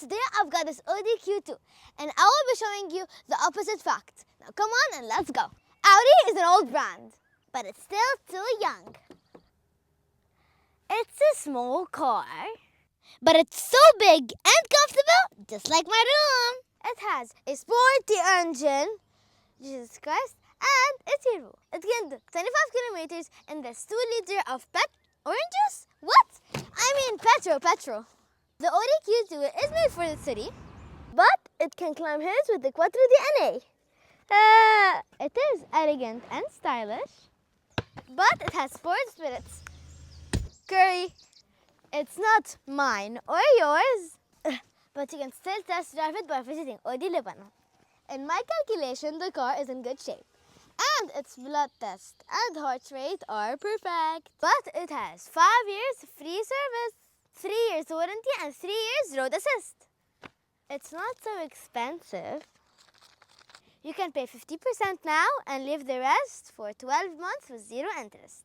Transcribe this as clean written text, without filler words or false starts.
today I've got this Audi Q2 and I will be showing you the opposite fact. Now come on and let's go. Audi is an old brand, but it's still too young. It's a small car, but it's so big and comfortable, just like my room. It has a sporty engine, Jesus Christ, and it's turbo. It can do 25 kilometers in this 2 liter of orange juice? What? I mean petrol. The Audi Q2 is made for the city, but it can climb hills with the Quattro DNA. It is elegant and stylish, but it has sports spirits. Curry, it's not mine or yours, but you can still test drive it by visiting Audi Lebanon. In my calculation, the car is in good shape, and its blood test and heart rate are perfect. But it has 5 years free service, 3 years warranty, and 3 years road assist. It's not so expensive. You can pay 50% now and leave the rest for 12 months with 0 interest.